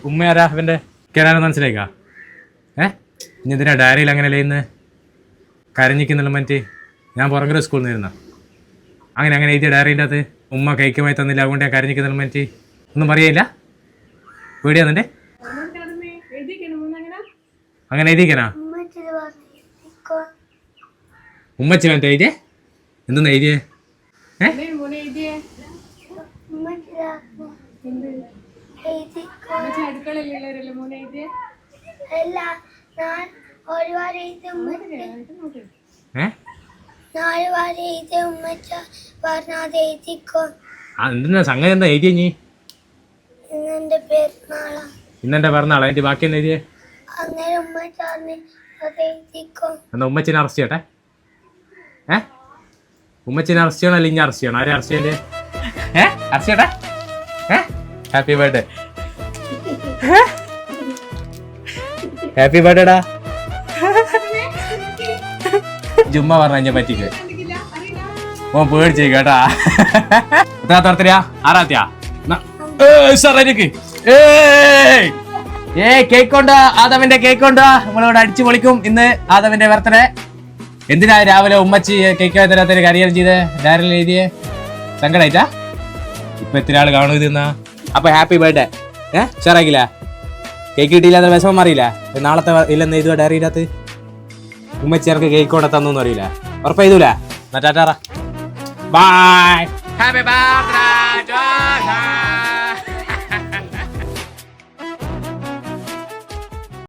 ഉമ്മയാരാ അവൻ്റെ കേരാനെന്ന് മനസ്സിലായിക്കാ? ഇനി എന്തിനാ ഡയറിയിൽ അങ്ങനെ ഇന്ന് കരഞ്ഞിക്കുന്നുള്ള മറ്റ് ഞാൻ പുറകിലെ സ്കൂളിൽ നിന്ന് ഇരുന്ന അങ്ങനെ എഴുതിയ ഡയറീൻ്റെ അകത്ത് ഉമ്മ കൈക്കുമായി തന്നില്ല അതുകൊണ്ട് ഞാൻ കരഞ്ഞിക്കുന്നുള്ള മറ്റ് ഒന്നും പറയില്ല. പേടിയാന്നിൻ്റെ അങ്ങനെ എഴുതിക്കനാ ഉമ്മച്ചി വേണ്ട എഴുതിയേ എന്തെന്ന് എഴുതിയേ? എന്തെന്നാ സംഗതി എന്താ എഴുതിയ നീ? ഇന്നെന്റെ പിറന്നാളാ അതിന്റെ ബാക്കി എന്താ എഴുതിയേ? എന്നാ ഉമ്മച്ചിനെ അറസ്റ്റ് ചെയ്യട്ടെ? ഉമ്മച്ചിനെ അറസ്റ്റ് ചെയ്യണോ അല്ലെങ്കിൽ അറസ്റ്റ് ചെയ്യണം? ആരെ അറസ്റ്റ് ചെയ്യണ്ടേ? അറസ്റ്റ് ചെയ്യട്ടെ? Happy birthday. ഹാപ്പി ബർത്ത്ഡേടാ. ജുമ്മ പറഞ്ഞ പറ്റിക്ക് ഓ പേടിച്ചേ കേട്ടാ. എത്രാ ആറാത്തിയാ കേക്ക് കൊണ്ടാ ആദവിന്റെ കേക്ക് കൊണ്ടാ നമ്മളിവിടെ അടിച്ചു പൊളിക്കും. ഇന്ന് ആദവിന്റെ ബർത്ത്ഡേ. എന്തിനാ രാവിലെ ഉമ്മച്ചി കേക്ക് തരാത്തൊരു കരിയർ ചെയ്ത് ഡയറിയിൽ എഴുതിയേ? സങ്കടായിട്ടാ? ഇപ്പൊ എത്ര ആള് കാണും ഇതെന്നാ? അപ്പൊ ഹാപ്പി ബർത്ത്ഡേ. ഷെയറാക്കില്ല? കേക്ക് കിട്ടിയില്ല അത്ര വിഷമം അറിയില്ല? നാളത്തെ ഇല്ലെന്ന് എഴുതുക ഡയറിയിനകത്ത്. ഉമ്മച്ചി ഇറക്ക് കേക്ക് കൊണ്ട് തന്നൊന്നും അറിയില്ല. ഉറപ്പ് എഴുതൂല? Tata bye. Happy birthday.